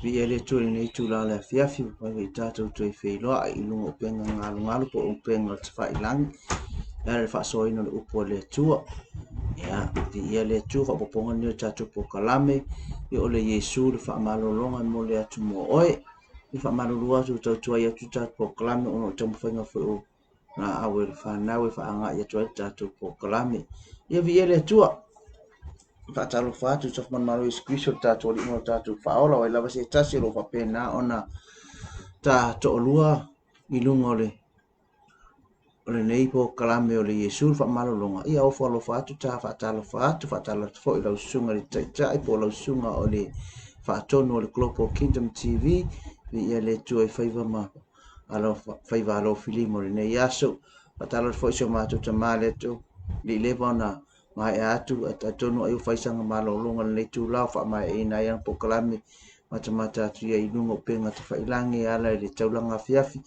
vi ele tu ni tu la la fiafi pa vi tatu tu fe lo ai lungo penga ngalu po penga tfa ilang ya fa so ino upo le tu ya vi ele tu ko ponga ni tatu po kalame i ole yesu le fa malolonga mo le atu mo oi i fa malolua tu ya tu tatu po kalame ono tamu fenga fo na awe fa na we fa anga ya tu tatu po kalame ya vi ele tu Fatalo fatu sof man maru screenshot ta to mo ta tu faola wa lava se tasi ro fa pena ona ta to lua ilunga ole nei po kalame ole yesu fa malo longa ia o falo fatu ta fatalo fo ila sunga ri tai po la sunga ole fa tono le Global Kingdom TV ia le tu e faiva ma alo faiva alo filimo le nei aso fatalo fo so ma tu male tu li levona mai atu atonu ai faisanga malolonga le tu la fa mai ina yang pokalami mata tu ia inungo penga te failangi ala le taulanga fiafi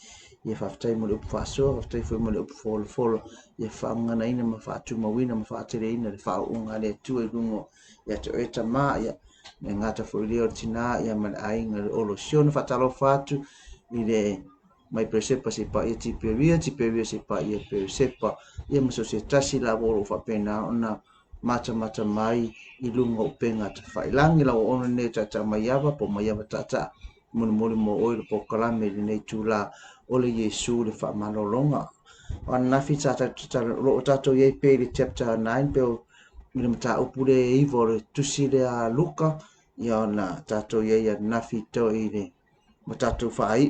ia faftai mo le faso faftai foi mo le folo ia fanga na ina mafatu mawina mafatere ina le fa unga le tu inungo ia to eta ma ia ngata foi le tina ia man ainga le olo sion fatalo fatu ile mai presepa se pa ti peria se pa ia presepa ia ma societasi la volo fa pena ona mata mai i lunga upenga te whailangi la o ono ne tata mai ava po mai ava tata moni mo oiro po kalame le nei tūla ole Yesu le wha malolonga o nafi tata ro tato ye pe le chapter 9 pe o le mata upure e ivo le tusi le a Luka ia na tato ye ya nafi to i le matato fai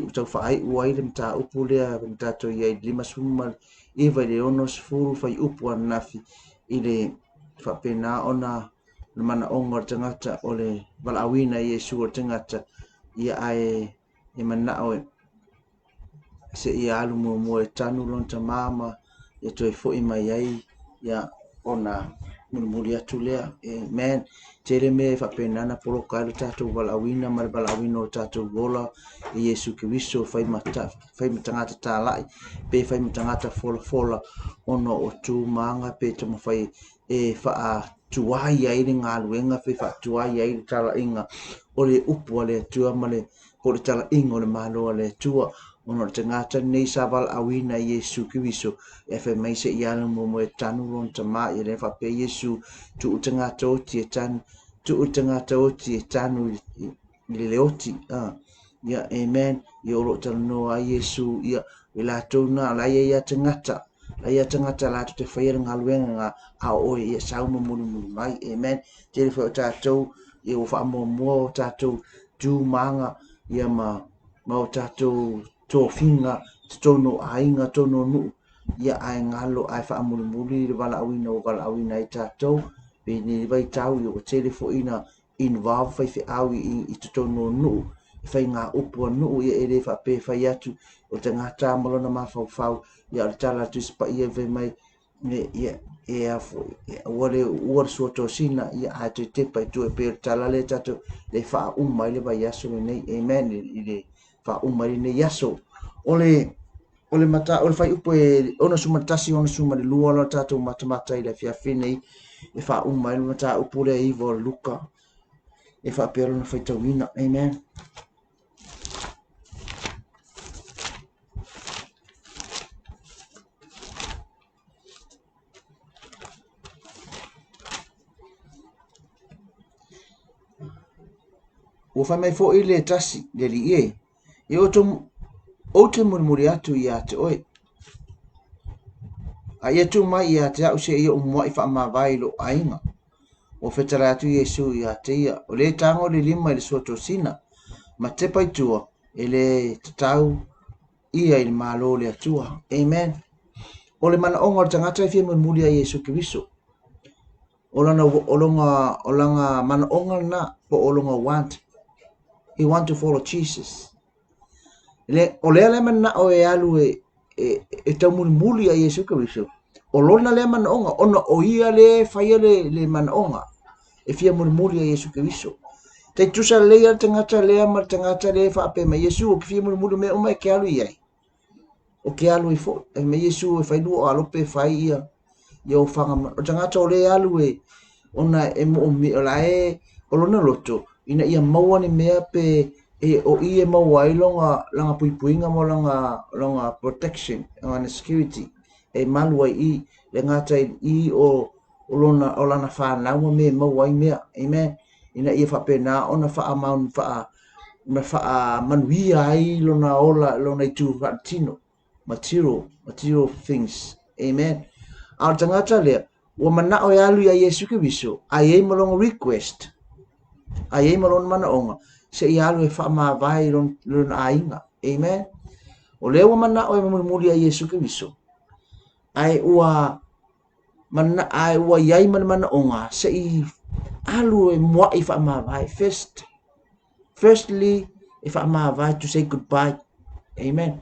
uai le mta upule a mtato ye lima suma iva le ono sfuru fai upu an nafi i le whapena ona le mana onga tangata o le walawina Yesu o tangata ia ai e mana o se ia alu mo e tanu lonta mama e toi fo i mai ai ia ona muri atu lea amen tere me whapena na polo kaile tatou walawina ma le walawina o tatou wola e Yesu Kiriso fai matangata tālai pe fai matangata fola ono o tū maanga pe tama fai e faa tuai ai le ngaluenga fe faa tuai ai le tala inga o le upu le tua male po le tala inga o le malo le tua ono le tangata nei sabal awina Yesu Kiriso e fe mai se iana mo e tanu lon tama i le fa pe Yesu tu tangata o ti e tanu tu tangata o ti e tanu i le oti ya amen yo lo tano a Yesu ya ila tona la ya tangata la te whaia ngaluenga a o ia sauma munu mai amen te fa tatou e o fa mo tatou tu manga ia ma tatou to finga tono ainga tono nu ia ai ngalo ai fa mulu le wala awina i tatou pe ni vai tau yo te fo ina involve fa awi i tono nu fai ngā upu anu ia ere fa pe fai atu o te ngata malona mafau ia o tala tu spa ia ve mai ia fo wale suoto sina ia a te tepa tu e pe tala le tatu le fa umai le vai aso nei amen i le fa umai le yaso ole mata ole fai upu e ono sumatasi ono suma le lua lo tatu mata i le fiafine e fa umai le mata upu le ivo Luka e fa pe ona fai tawina amen. O fa mai fo ile tasi le li e o te murmuri atu ia te oe a ia tu mai ia te au se ia umwa i fa ma vai lo ainga o fetara atu Yesu ia te ia o le tango le lima le soto sina ma te pai tua e le tatau ia i malo le atua amen o le mana onga tangata i fia murmuri a Yesu Kiriso o langa mana onga na po o longa want he want to follow Jesus. O le mana o e alu e taumuli a Yesu Kiriso. O lona le mana onga, ona o ia le whaia le mana onga. E fia muli a Yesu Kiriso. Te tusa lea tangata lea ma tangata le whaape ma Yesu o ki fia muli me o mai ke alu iai. O ke alu i fo. E me Yesu e whailu o alope whai ia. Ia o whanga. O tangata o le alu ona e mo o mi o la o lona loto. Ina ia maua ni mea pe o i mau ai langa puipuinga mo langa protection langa security malu ai i le ngata i o lana whanau me mau ai mea amen ina ia whapena ona wha maun wha manuia ai lona i tu tino material things amen au tangata lea ua manao e alu ia Yesu Kristo ai ei malonga request ai ei malona manaonga se i alu e wha mawai lona ainga amen o lea ua manao e mamuli a Yesu Kristo ai ua iai manaonga se i alu e mua i wha mawai firstly e wha mawai to say goodbye amen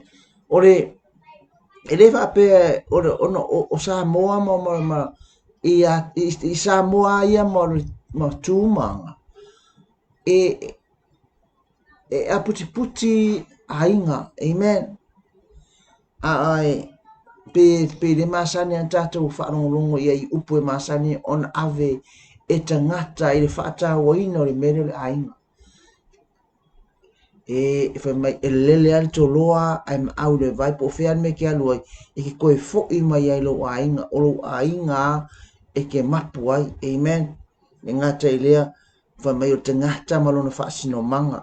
ore ele fa pe o Samoa ma i Samoa ia ma tūmanga e a puti ainga amen ai pe le masani an tātou whaarongolongo ia i upu e masani on ave e tangata i le whaata waina o le mere le ainga e fa mai lele al to loa I'm out of vai po fe me ke aloi e ke koe fo i mai ai lo ainga o lo ainga e ke mapu ai amen e ngata ilea fa mai o te ngata malona fa sino manga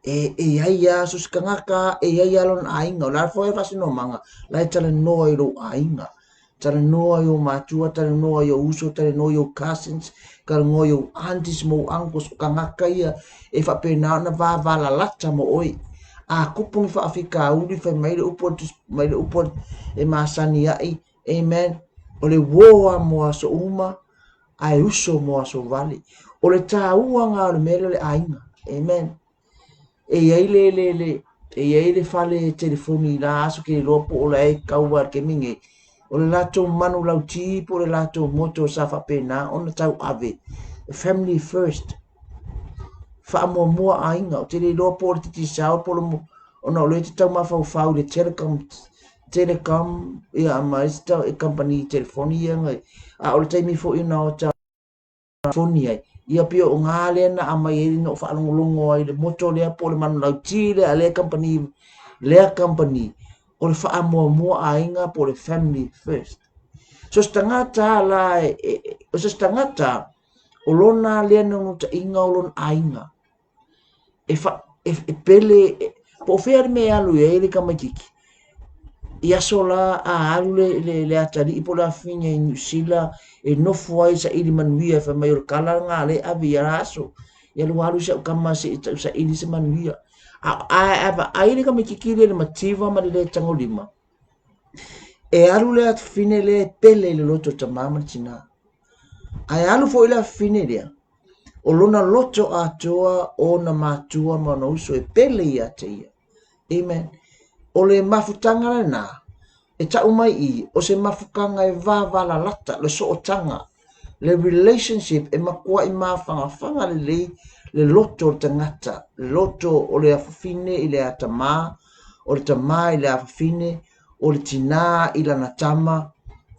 e ai ya sus kangaka e ai alon ainga o la fo e fa sino manga la tala no i lo ainga tala no i o matua tala no i o uso tala no i o cousins kal ngo i o aunties mo uncles kangaka ia e fa pena na va vala lata mo oi a kupu fa afika uli fa mai le upo e masani ai amen o le woa mo aso uma ai uso mo aso vale o le taua nga o le mele le ainga amen e ai le fale telefoni la aso ke lopo o le kaua ke minge o le lato manu lau tipo le lato moto sa fa pena ona tau ave family first fa mo ainga o te le lopo o te tisao po lo ona o le te tau mafau le telecom ia maista e company telefoni ia ngai a o le taimi fo ina o ta foni ai ia pio o ngale na ama i no fa longo ai le moto le po le manu lau tile a le company o le fa mo ainga po le family first so stangata la o se stangata o lona le no ta inga o lon ainga e pele po fer me alu e le kamakiki ia sola a alu le atari i po la finya i Nusila e no fuai sa ili manuia fa mai o kala nga le avi aso ia lu alu sa kama sa ili se manuia a ili kamakiki le mativa ma le tango lima e alu le at fine le pele le loto tamama tina ai alu fo ila fine le o lona loto atoa o na matua ma no uso e pele ia te ia amen o le mafutanga na e ta umai i o se mafukanga e vavala lata le so otanga le relationship e makua i mafanga le loto tangata le loto o le afine i le atama o le tama i le afine o le tina i la natama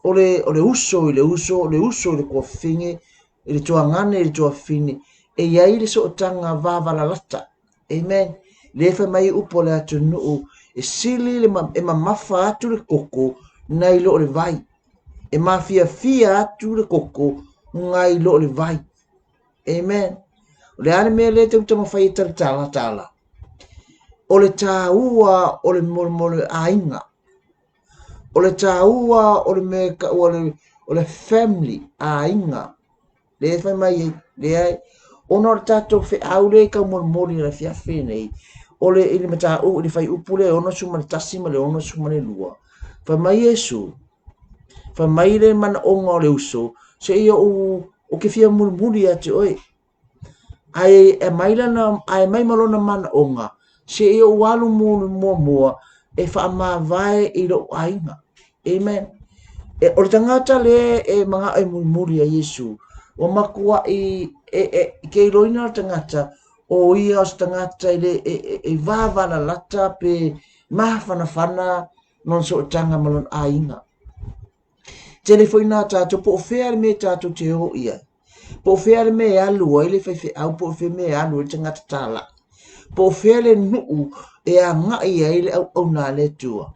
o le uso i le uso le kofinge i le tuangane i le tuafine e iai le so otanga vavala lata amen le fa mai upo le atunu e sili e mamafa atu le koko nai lo le vai e mafia atu le koko ngai lo le vai amen le ane me le te mawhai tala o le tāua o le mole ainga o le tāua o le meka o le family ainga le fai mai le ai ona le tatou fe au le ka mole na fiafe nei o le ili mata o le fai upule ona suma le tasi ma le ona suma le lua fa mai Yesu fa mai le mana onga o le uso se ia o ke fia murmuri ate oi ai e mai lana ai mai malona mana onga se ia o alu mua e fa ma vai i lo ainga amen e o tangata le e manga e murmuri a Yesu o makua i ke loina tangata o ia o tangata e vavala lata pe mafana non so tanga malon ainga telefoina tato po fea me tato te o ia po fea me alu ai le fai au po fe me alu tangata tala po fele nuu e a ngai ai le au na le tua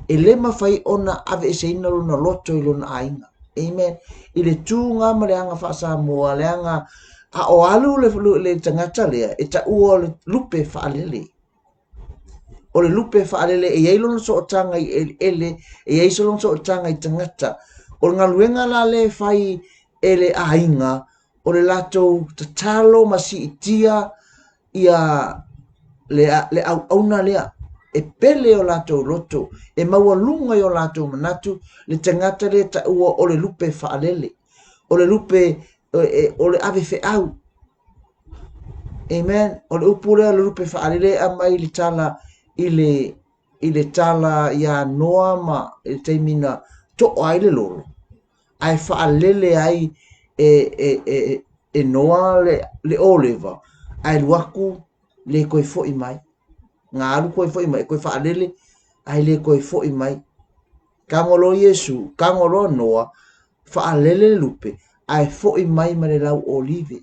e le mafai ona ave se ina lona loto i lona ainga amen i le tūnga ma le anga whaasa mua le anga a o alu le tangata lea e ta ua le lupe whaalele o le lupe whaalele e ei lona so o tanga i ele e ei so lona so o tanga i tangata o ngā luenga la le whai e le ainga o le lato tatalo ma si itia ia le au auna lea e pele o lato loto e maua lunga o lato manatu le tangata le ta ua o le lupe whaalele o le lupe o le ave au amen o le upule o le lupe whaalele a mai le tala i le tala ia noa ma i teimina to ai le lolo ai whaalele ai e noa le oliver ai luaku le koe fo'i mai ngā alu koe fo'i mai koe whaalele ai le koe fo'i mai kangolo Yesu kangolo noa whaalele lupe ai fo'i mai ma le lau olive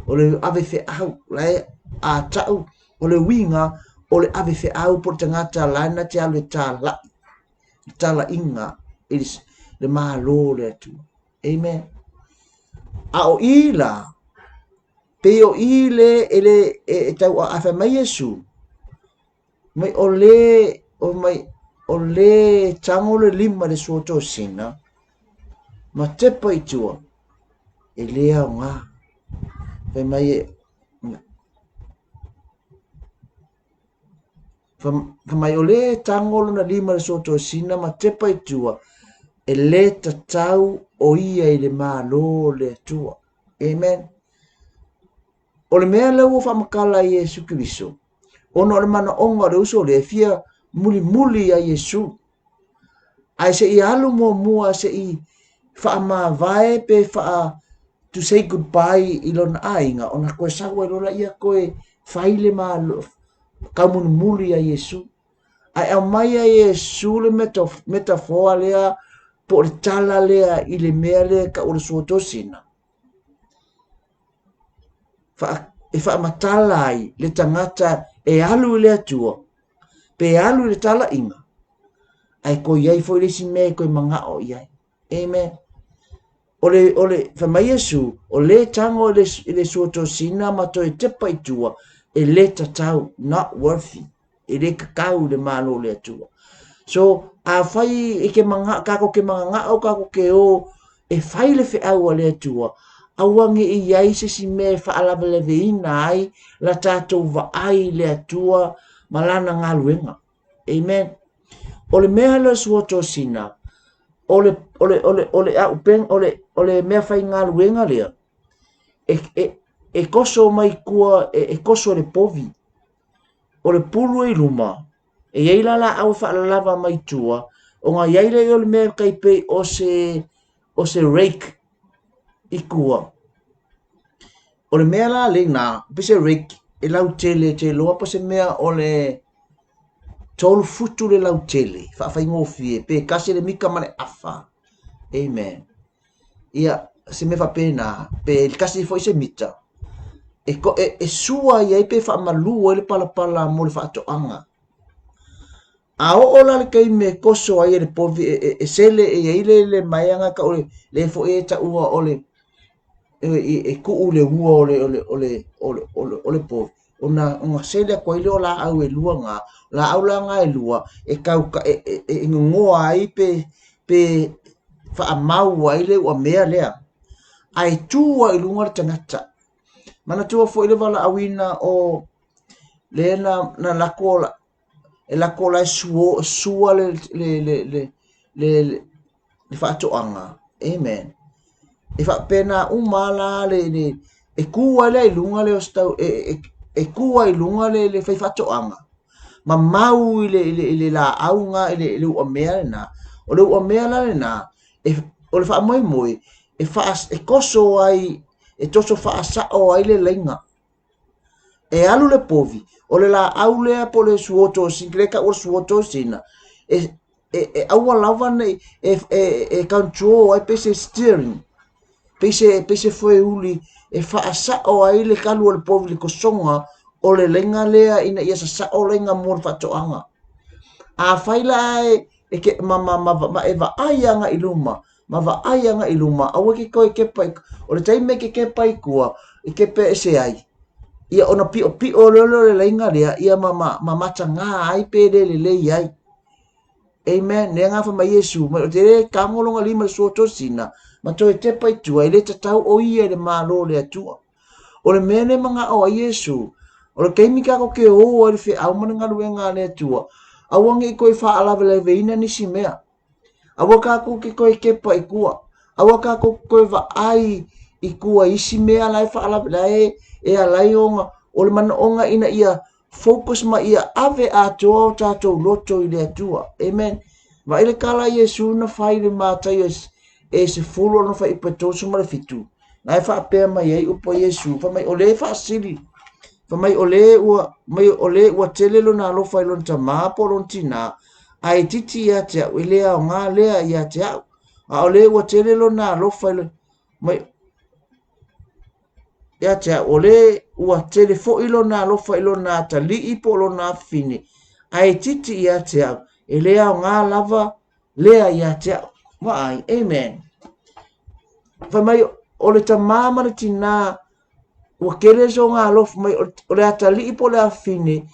o le ave fe au lai a tau o le winga o le ave fe au por tangata lana te alu tala inga is le malo le atu amen a o ila pe o ile ele e tau a fa mai Yesu mai o le tango le lima le suoto sina ma te pai tua e lea o ngā fa mai fa mai o le tango na lima le suoto sina ma te pai tua e le tatau o ia i le malo le tua amen o le mea lau o whamakala i Yesu Kiriso ono o le mana onga le uso le fia muli a Yesu ai se i alu mua se i wha vae pe wha to say goodbye i lona ainga ona koe sawa i lona ia koe whaile malo kaumunu muli a Yesu ai au mai a Yesu le metafoa lea po le tala lea i le mea lea ka o le suotosina e wha matala ai le tangata e alu i le atua pe alu i le tala inga ai ko iai fo le si me ko manga o iai amen ole fa mai Yesu o le tango le suotosina ma to e te paitua e le tatau not worthy e le kakau le malo le atua so a fai e ke manga kako ke manga o kako ke o e fai le fe au le atua awangi i iai se si me fa ala le veina ai la tatou va ai le atua malana ngā luenga amen ole mea le suotosina ole au pen ole mea fai ngā luenga lea e koso mai kua e koso le povi o le pulu e luma e iei la au whaalalawa mai tua o ngā iaile i ole mea kai pei o se rake i kua o le mea la le nā pese rake e lau tele te loa pa se mea o le tolu futu le lau tele whaafai ngofie pe kasi le mika male afa amen ia se me whapena pe kasi fo i se mita e sua iai pe whaamalua le palapala mo le whaatoanga a o la le kai me koso ai le povi e sele e ile le maianga ka ole le fo e ta ua ole e ku le ua ole povi ona sele ko ile ola au e luanga la aula nga e lua e kau e ngoa ai pe fa mau ai le o mea lea ai tua i lunga tangata mana tua fo ile vala awina o le na lakola e lakola sua le faatoanga amen e fa pena umala le e kua le lunga le ostau e kua i lunga le fai faatoanga ma mau le la aunga le o mea na o le o mea la na e o le fa moi e fa e koso ai e toso fa sa o ai le lenga e alu le povi o le la au lea po le suoto singreka o suoto sina e aua lava nei e control ai pese steering pese foi uli e fa sa o ai le kalu o le povi le kosonga o le lenga lea ina ia sa o lenga mo fatoanga a faila e ke ma eva ayanga iluma ma va ayanga iluma a waki ko ke pai o le taime ke pai kua e ke pe se ai ia ona pi o le lenga lea ia mata nga ai pe le ai. Amen. Ne nga fa mai Yesu ma te ka ngolonga lima so to sina ma to te pai tu ai le tatau o ia le malo le atua. O le mene manga o Yesu. O le kaimi ka ko ke o le fe au mana luenga le atua. Awangi ko fa ala vele veina ni si mea. Awaka ko ke ke pai kua. Awaka ko va ai I kua isi mea lai fa ala vele e alai onga o le mana onga ina ia focus ma ia ave atua tatou loto I le atua. Amen. Ma ile kala Yesu na fai le matai e se fulo na fai petosu ma le fitu. Na fa pe mai ai upo Yesu fa mai ole fa sili. Fa mai ole ua tele lo na lo fai lo tama po lo tina. Ai titi ya te ile a nga le ya te a ole ua tele lo na lo fai lo mai ya te ole ua tele fo ilo na lo fai lo na ta li ipo lo na fini. Ai titi ya te ele a nga lava lea ya te vai amen. Fa mai ole ta mama le tina ua kele so nga lof mai ole atali ipo le afine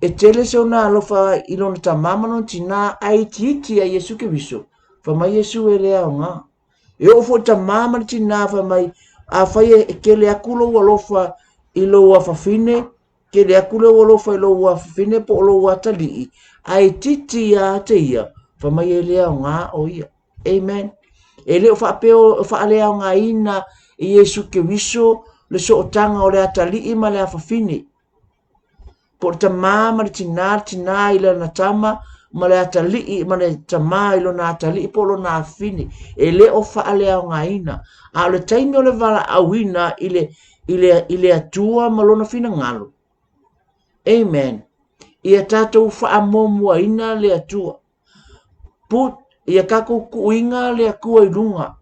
e tele so na lofa ilona ta mama no tina ai titi ya Yesu ke viso fa mai Yesu ele a nga e o fo ta mama le tina fa mai a fai e kele akulo ua lofa ilo ua fafine kele akulo ua lofa ilo ua fafine po lo ua tali ai titi ya te ia fa mai ele a nga o ia amen. Ele o fa peo o fa le a nga ina Yesu ke viso le so tanga o le atali ma le afafini. Por ta mama le tina ila na tama ma le atali ma le tama ilo na atali po lo na afini. Ele o fa le a nga ina. A le taimi o le vala awina ile atua ma lo na fina ngalo. Amen. Ia tatou fa amomua ina le atua. Put ia kako kuinga le akua ilunga.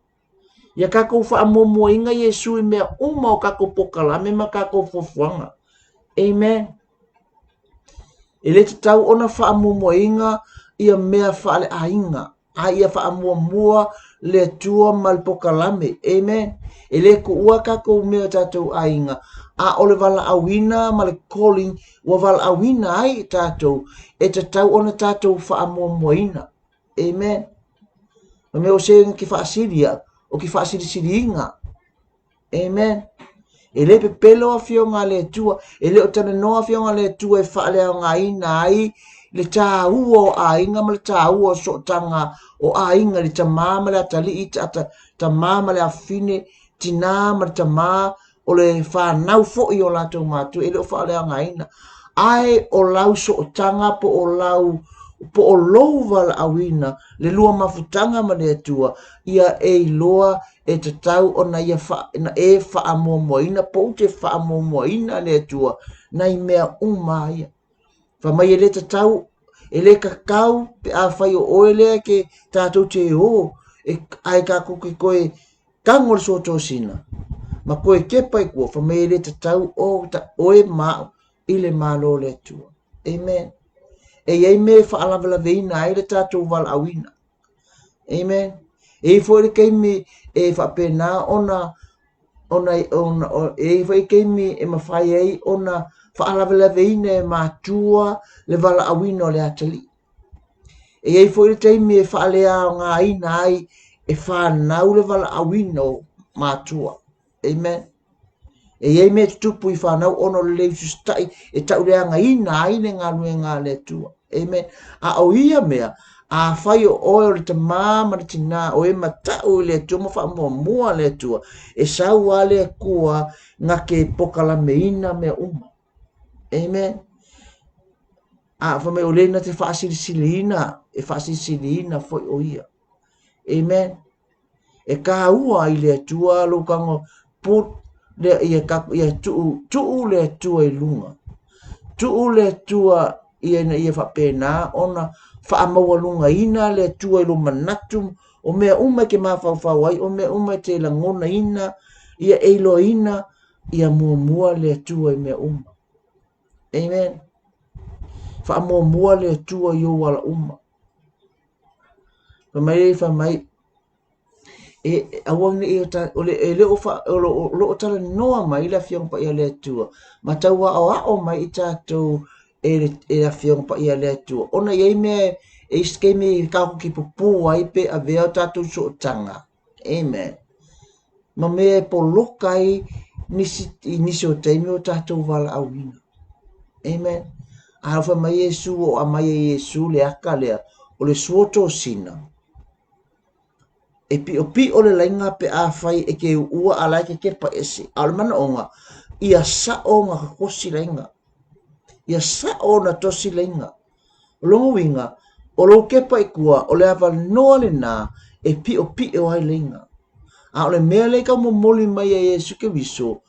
Ia kako fa amomo inga Yesu I mea uma o kako pokalame ma kako fofuanga. Amen. Ele te tau ona fa amomo inga ia mea fa ale ainga. A ia fa amomoa le tua mal pokalame. Amen. Ele ku ua kako mea tatou ainga. A ole vala awina ma le calling wa vala awina ai tatou. E te tau ona tatou fa amomo ina. Amen. Ma mea o se ki fa asiria. O ki whaasiri siri inga. Amen. E le pepelo a fionga le tua. E le o tane noa fionga le tua e whaale a ngā ina ai. Le tā ua o a inga ma le tā ua o so tanga o a inga le ta māma le atali I ta māma le a fine tina ma le ta mā o le whanau fo I o lato mātu. E le o whaale a ngā ina. Ai o lau so tanga po o lau po o louva la awina le lua mafutanga ma le atua ia e loa e te tau o na ia na e wha moina po te wha moina le atua na I mea ia. Wha mai e le te tau e le kakau pe a whai o oelea ke tātou te o e ai ka kuki koe kangor so tō sina. Ma koe ke pai kua wha mai e le te tau o ta oe mao I le malo le atua. Amen. E iei me whaalavala veina ai le tātou wala awina. Amen. E fwere keimi e whapena ona e fwere keimi e mawhai ei ona whaalavala veina e mātua le wala awina o le atali. E iei fwere keimi e whaalea o ngā ina ai e whanau le wala awina o mātua. Amen. E iei me tupu I whanau ono le leisu stai e tau rea ngā ina ai le ngā nue ngā le tua. Amen. A o ia mea, a whai o oe o le ta māma le tina o e matau le tua, ma wha mua le tua, e sau a le kua ngā ke pokala me ina mea uma. Amen. A wha me o le na te whaasirisirina, e whaasirisirina foi o ia. Amen. E ka ua I le tua lo kango put le ia tuu le tua I lunga. Tuu le tua ia na ia whapena ona whaamaua lunga ina le tua I lo manatu o mea uma ke mawhawhau ai o mea uma te langona ina ia eilo ina ia mua le tua I mea uma. Amen. Whaamua le tua yo wala uma. Whamai awang ni ole ele ofa lo tala noa mai la fiong pa ia le tua. Mataua o mai itato e la fiong pa ia le tua. Ona ye me e skeme ka ki pupu ai pe a vea tatu so tanga. Amen. Ma me po lokai nisi o teimi o tatu wala awina. Amen. Alfa mai Yesu o amai Yesu le aka lea o le suoto sina. E pi o le lainga pe a fai e ke ua ala ke pa ese. Al mana onga ia sa onga kosi lainga. Ia sa ona tosi lainga. Longo winga o lo ke pa ikua o le ava noa le na e pi o ai lainga. A ole mea le ka mo moli mai e Yesu ke viso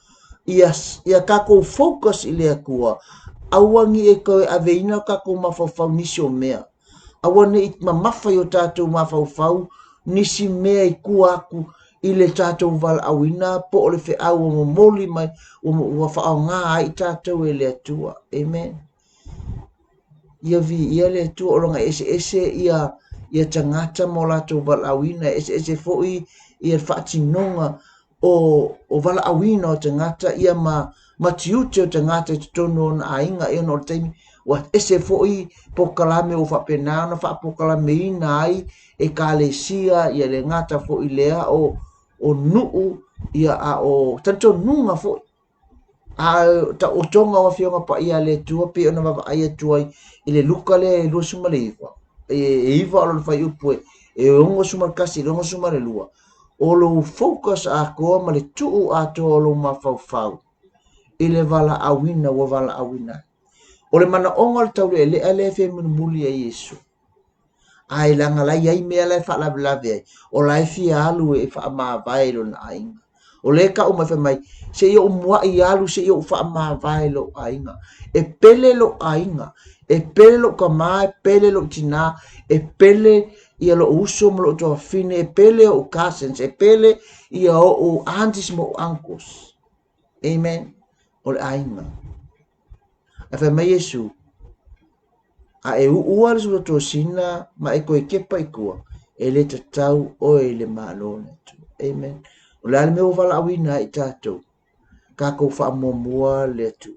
ia kako focus i le akua. Awangi e koe aveina kako mafafau nisi o mea. Awane i mamafa yo tātou mafafau nisi mea i kua aku i le tātou vala awina po o le fe au o moli mai o whao ngā i tātou e le atua. Amen. Ia le atua o longa ese ia tangata mo lātou vala awina ese foi ia whaatinonga o vala awina o tangata ia matiute o tangata te tono na ainga e no teimi wa ese foi pokalame o whapena na whapokalame ina ai e kalesia ia le ngata foi lea o nuu ia a o tanto nunga foi a ta o tonga wa fionga pa ia le tua pe ona va ai tua i le luka le lu suma le iwa e iwa lo fai upu e ongo suma kasi ongo suma le lua o lo focus a ko ma le tu a to lo ma fau ile vala awina wa vala awina o le mana onga le tau le ale fe muli a Yesu ai langa lai ai me ala fa la blave o lai fi alu e fa ma vai lo na ainga o le ka o ma fe mai se yo mua i alu se yo fa ma vai lo ainga e pele lo ainga e pele lo kama e pele lo tina e pele ia lo uso mo lo to fine e pele o cousins e pele ia o aunties mo uncles. Amen. O le ainga a fe mai Yesu a e ua le suato sina ma e koe kepa i kua e le tatau o e le malona tu. Amen. O le ale me o vala awina i tātou kako wha mua le atu.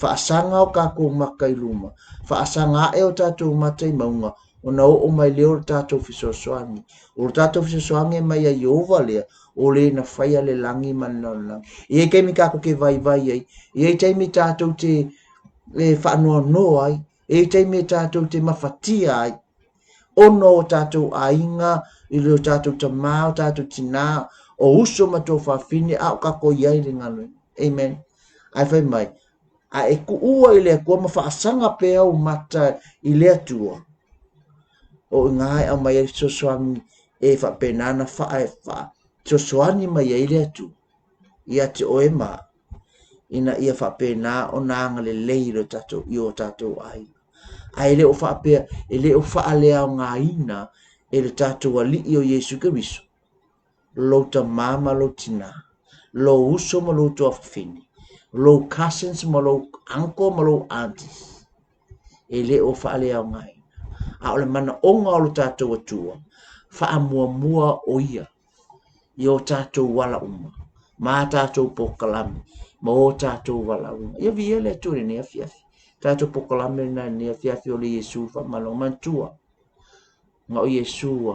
Wha asanga o kako maka i luma. Wha asanga e o tātou matai maunga o na o mai leo le tātou fisosoangi. O le tātou fisosoangi mai a Iova lea o le na whaia le langi manana. I e keimi kako ke vai ai. I e teimi tātou te wha noa ai. E teimi tātou te mafatia ai. Ono o tātou ainga, i leo tātou tamau, tātou tina, o uso mato whawhine, a o kako iai le ngalo. Amen. Ai whai mai. A e ku ua i lea kua mawhaasanga pēa o mata i lea tua. O ngai au mai e sosoangi e whapenana wha e wha. Sosoani mai e lea tu. Ia te oe maa. Ina ia whapena o nanga le leiro tātou i o tātou ainga. Ai le o whaapea, e le o whaalea o ngā ina, e le tātou ali o Yesu Keriso. Lo ta mama lo tina, lo uso ma lo toa whawhini, lo cousins ma lo uncle ma lo aunties. E le o whaalea o ngā ina. A o le mana onga o lo tātou atua, whaamua o ia, i o tātou wala uma, ma tātou pokalami, ma o tātou wala uma. Ia vi ele tūre ni afiafi. Tātou pokalame na ni afiafi o le Yesu wha malo mantua. Nga o Yesu wa.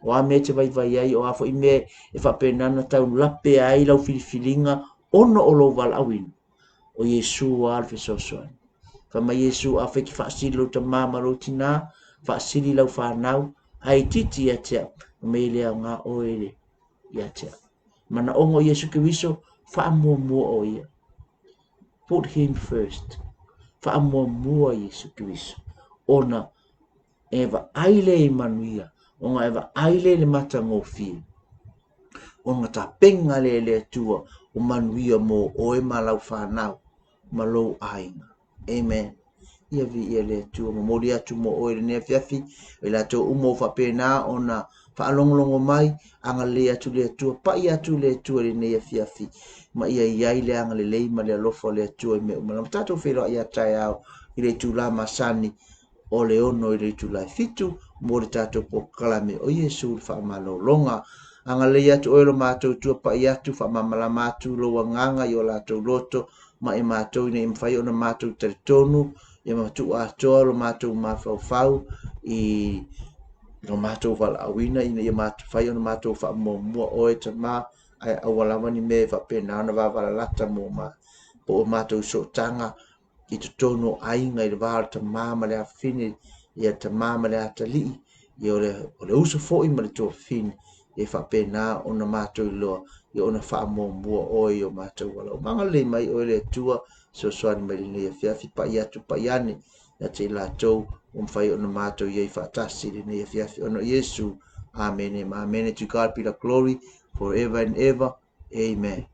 O a me te vai ai o a fo i me e wha penana tau lape ai lau filifilinga ono o lo wala awin. O Yesu wa alfe sosoan. Wha ma Yesu a wheki wha asili lau ta mama lau tina, wha asili lau whanau, hai titi a tea, me lea ngā oere i a tea. Mana ongo Yesu Keriso, wha mua o ia. Put him first. Whaamua Yesu Keriso. Ona eva aile i manuia. Onga eva aile le mata ngofi. Onga ta penga le atua o manuia mo o e malau whanau. Malou ainga. Amen. Ia vi ia le atua mo mori atu mo o e nea fiafi. E la to umo whapena ona whaalongolongo mai, anga le atu le atua, pa i atu le atua le nei afiafi, ma ia iai le anga le leima le alofa le atua i me umana. Tatou whelo ia tai au, i le tū la masani, o le ono i le tū la fitu, mo le tatou po kalame o Yesu le whaamalo longa, anga le atu oilo mātou tua pa i atu, whaamamala mātou lo wanganga i o lātou loto, ma i mātou i nei mwhai o na mātou tari tonu, i mātou atoa lo mātou mawhau i no mātou wala awina ina ia mātou whai o na mātou wha mua oe ta mā ai awalawani me wha pena ana wala lata mo mā po o mātou so tanga i te tono ainga i le wala ta mā ma le awhine ia ta mā ma le ata lii i o le uso fo i ma le tō whine i wha pena o na mātou i loa i o na wha mua oe i o mātou wala o manga le mai oe le tua so soani mai le nei whiafi pa i atu pa i ane na te lātou whai o na mātou iei whaatasi le nei whiafi o na Yesu. Amen. Amen. To God be the glory forever and ever. Amen.